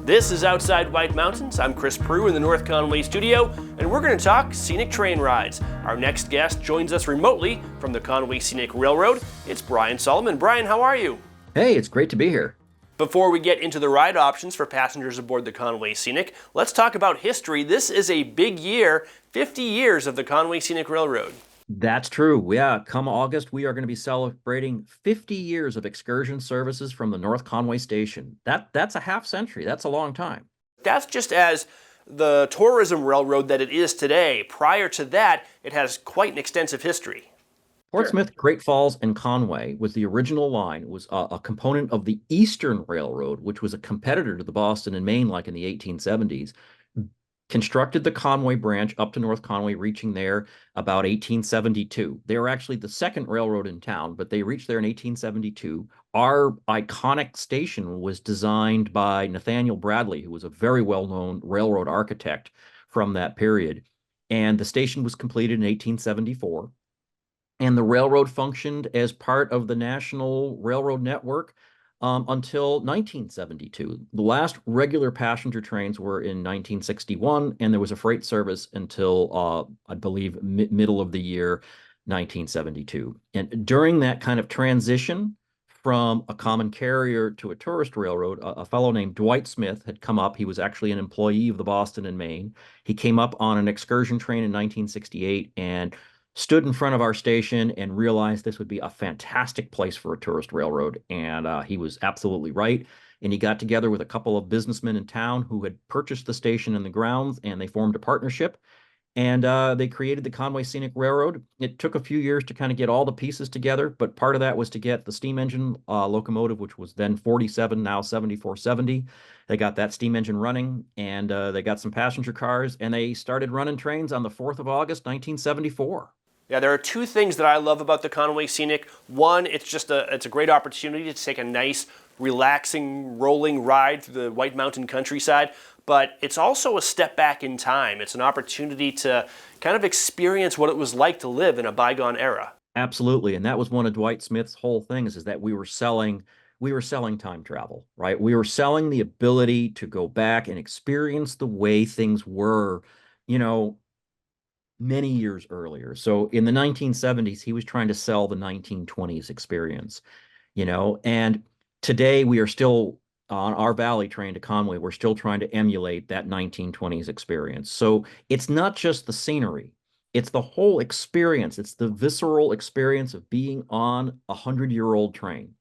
This is Outside White Mountains. I'm Chris Prue in the North Conway studio, and we're going to talk scenic train rides. Our next guest joins us remotely from the Conway Scenic Railroad. It's Brian Solomon. Brian, how are you? Hey, it's great to be here. Before we get into the ride options for passengers aboard the Conway Scenic, let's talk about history. This is a big year, 50 years of the Conway Scenic Railroad. That's true. Yeah, come August, we are going to be celebrating 50 years of excursion services from the North Conway Station. That's a half century. That's a long time. That's just as the tourism railroad that it is today. Prior to that, it has quite an extensive history. Portsmouth, Great Falls, and Conway was the original line. It was a component of the Eastern Railroad, which was a competitor to the Boston and Maine, like in the 1870s. Constructed the Conway branch up to North Conway, reaching there about 1872. They were actually the second railroad in town, but they reached there in 1872. Our iconic station was designed by Nathaniel Bradley, who was a very well-known railroad architect from that period. And the station was completed in 1874. And the railroad functioned as part of the National Railroad Network until 1972. The last regular passenger trains were in 1961, and there was a freight service until, I believe, middle of the year 1972. And during that kind of transition from a common carrier to a tourist railroad, a fellow named Dwight Smith had come up. He was actually an employee of the Boston and Maine. He came up on an excursion train in 1968 and stood in front of our station and realized this would be a fantastic place for a tourist railroad. And he was absolutely right. And he got together with a couple of businessmen in town who had purchased the station and the grounds, and they formed a partnership. And they created the Conway Scenic Railroad. It took a few years to kind of get all the pieces together, but part of that was to get the steam engine locomotive, which was then 47, now 7470. They got that steam engine running, and they got some passenger cars, and they started running trains on the 4th of August, 1974. Yeah, there are two things that I love about the Conway Scenic. One, it's a great opportunity to take a nice, relaxing, rolling ride through the White Mountain countryside, but it's also a step back in time. It's an opportunity to kind of experience what it was like to live in a bygone era. Absolutely. And that was one of Dwight Smith's whole things, is that we were selling time travel, right? We were selling the ability to go back and experience the way things were, you know, many years earlier. So in the 1970s, he was trying to sell the 1920s experience, and today we are still on our Valley train to Conway. We're still trying to emulate that 1920s experience. So it's not just the scenery, it's the whole experience. It's the visceral experience of being on a 100-year-old train.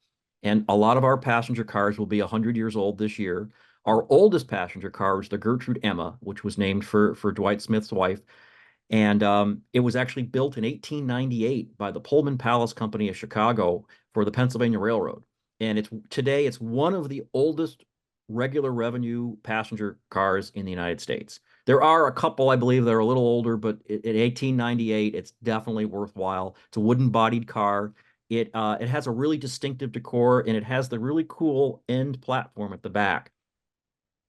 And a lot of our passenger cars will be 100 years old this year. Our oldest passenger car was the Gertrude Emma, which was named for Dwight Smith's wife. And it was actually built in 1898 by the Pullman Palace Company of Chicago for the Pennsylvania Railroad. And it's one of the oldest regular revenue passenger cars in the United States. There are a couple, I believe, that are a little older, but in 1898, it's definitely worthwhile. It's a wooden bodied car. It has a really distinctive decor, and it has the really cool end platform at the back.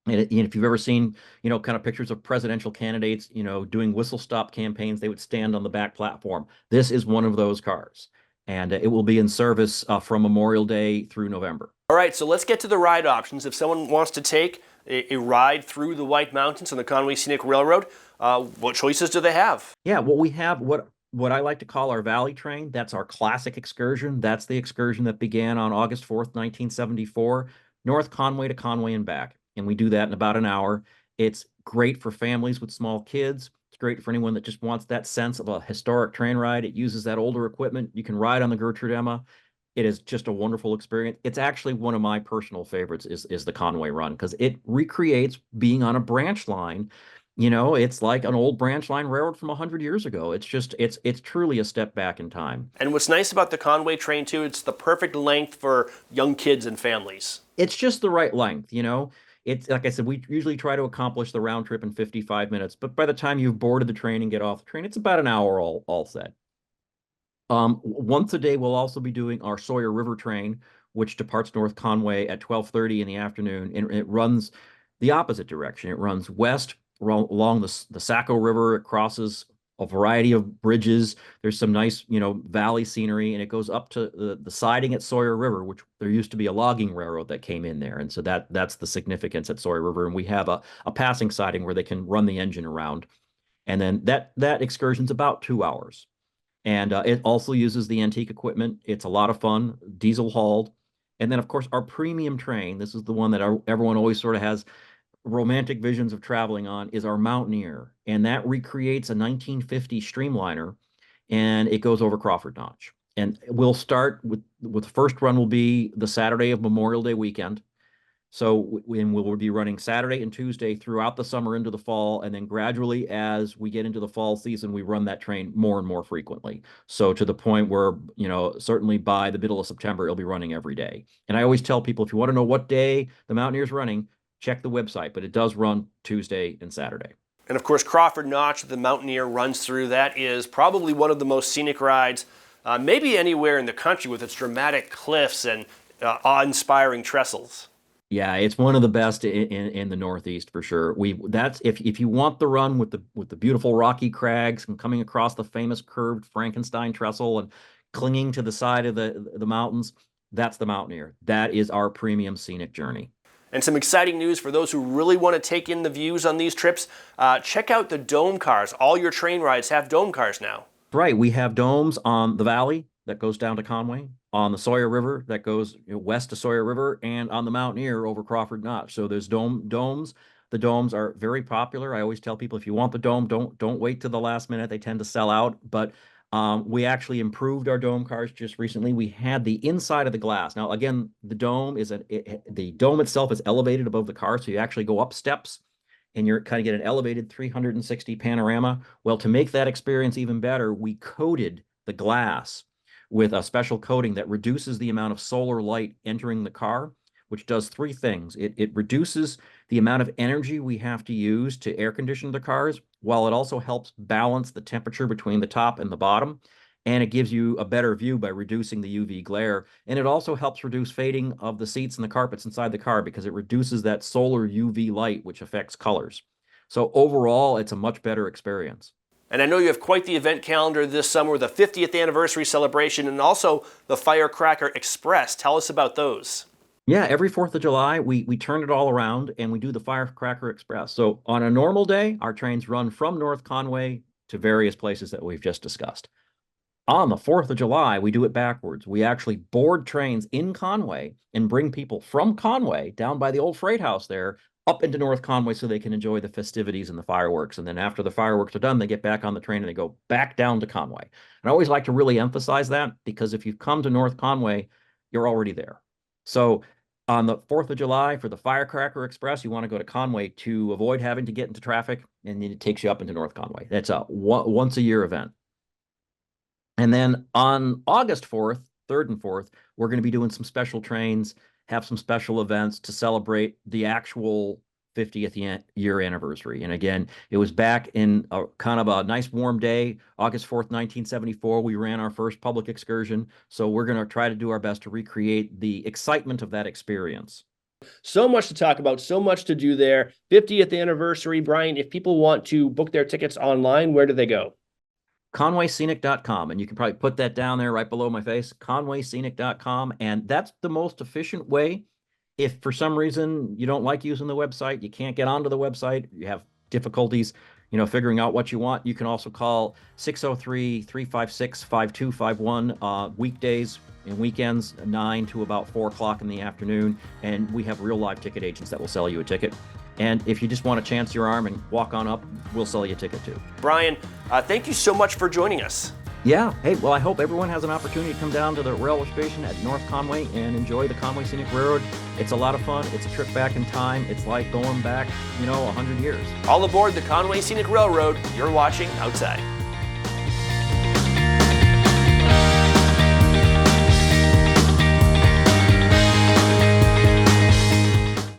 And if you've ever seen, kind of pictures of presidential candidates, doing whistle stop campaigns, they would stand on the back platform. This is one of those cars, and it will be in service from Memorial Day through November. All right, so let's get to the ride options. If someone wants to take a ride through the White Mountains on the Conway Scenic Railroad, what choices do they have? Yeah, well, we have what I like to call our Valley train. That's our classic excursion. That's the excursion that began on August 4th, 1974, North Conway to Conway and back. And we do that in about an hour. It's great for families with small kids. It's great for anyone that just wants that sense of a historic train ride. It uses that older equipment. You can ride on the Gertrude Emma. It is just a wonderful experience. It's actually one of my personal favorites is the Conway Run, because it recreates being on a branch line. It's like an old branch line railroad from 100 years ago. It's truly a step back in time. And what's nice about the Conway train too, it's the perfect length for young kids and families. It's just the right length. It's like I said, we usually try to accomplish the round trip in 55 minutes, but by the time you've boarded the train and get off the train, it's about an hour all set. Once a day, we'll also be doing our Sawyer River train, which departs North Conway at 12:30 in the afternoon, and it runs the opposite direction. It runs west along the Saco River. It crosses a variety of bridges. There's some nice, valley scenery, and it goes up to the siding at Sawyer River, which there used to be a logging railroad that came in there. And so that's the significance at Sawyer River. And we have a passing siding where they can run the engine around. And then that excursion's about 2 hours. And it also uses the antique equipment. It's a lot of fun, diesel hauled. And then, of course, our premium train, this is the one that everyone always sort of has romantic visions of traveling on, is our Mountaineer. And that recreates a 1950 streamliner, and it goes over Crawford Notch. And we'll start with the first run will be the Saturday of Memorial Day weekend. So we'll be running Saturday and Tuesday throughout the summer into the fall, and then gradually as we get into the fall season, we run that train more and more frequently. So to the point where, certainly by the middle of September, it'll be running every day. And I always tell people, if you want to know what day the Mountaineer's running, check the website, but it does run Tuesday and Saturday. And of course, Crawford Notch, the Mountaineer runs through. That is probably one of the most scenic rides, maybe anywhere in the country, with its dramatic cliffs and awe-inspiring trestles. Yeah, it's one of the best in the Northeast for sure. That's if you want the run with the beautiful rocky crags and coming across the famous curved Frankenstein trestle and clinging to the side of the mountains, that's the Mountaineer. That is our premium scenic journey. And some exciting news for those who really want to take in the views on these trips. Check out the dome cars. All your train rides have dome cars now. Right. We have domes on the valley that goes down to Conway, on the Sawyer River that goes west to Sawyer River, and on the Mountaineer over Crawford Notch. So there's domes. The domes are very popular. I always tell people, if you want the dome, don't wait to the last minute. They tend to sell out. But we actually improved our dome cars just recently. We had the inside of the glass. Now, again, the dome itself is elevated above the car, so you actually go up steps and you're kind of get an elevated 360 panorama. Well, to make that experience even better, we coated the glass with a special coating that reduces the amount of solar light entering the car, which does three things. It reduces the amount of energy we have to use to air condition the cars, while it also helps balance the temperature between the top and the bottom. And it gives you a better view by reducing the UV glare. And it also helps reduce fading of the seats and the carpets inside the car, because it reduces that solar UV light, which affects colors. So overall, it's a much better experience. And I know you have quite the event calendar this summer, the 50th anniversary celebration, and also the Firecracker Express. Tell us about those. Yeah, every 4th of July, we turn it all around and we do the Firecracker Express. So on a normal day, our trains run from North Conway to various places that we've just discussed. On the 4th of July, we do it backwards. We actually board trains in Conway and bring people from Conway down by the old freight house there up into North Conway so they can enjoy the festivities and the fireworks. And then after the fireworks are done, they get back on the train and they go back down to Conway. And I always like to really emphasize that, because if you've come to North Conway, you're already there. So on the 4th of July for the Firecracker Express, you want to go to Conway to avoid having to get into traffic, and it takes you up into North Conway. That's a once a year event. And then on August 4th, 3rd and 4th, we're going to be doing some special trains, have some special events to celebrate the actual 50th year anniversary. And again, it was back in a kind of a nice warm day, August 4th, 1974. We ran our first public excursion. So we're going to try to do our best to recreate the excitement of that experience. So much to talk about, so much to do there. 50th anniversary. Brian, if people want to book their tickets online, where do they go? ConwayScenic.com, and you can probably put that down there right below my face, ConwayScenic.com, and that's the most efficient way. If for some reason you don't like using the website, you can't get onto the website, you have difficulties, figuring out what you want, you can also call 603-356-5251 weekdays and weekends, 9 to about 4 o'clock in the afternoon, and we have real live ticket agents that will sell you a ticket. And if you just want to chance your arm and walk on up, we'll sell you a ticket too. Brian, thank you so much for joining us. Yeah. Hey, well, I hope everyone has an opportunity to come down to the railway station at North Conway and enjoy the Conway Scenic Railroad. It's a lot of fun. It's a trip back in time. It's like going back, 100 years. All aboard the Conway Scenic Railroad. You're watching Outside.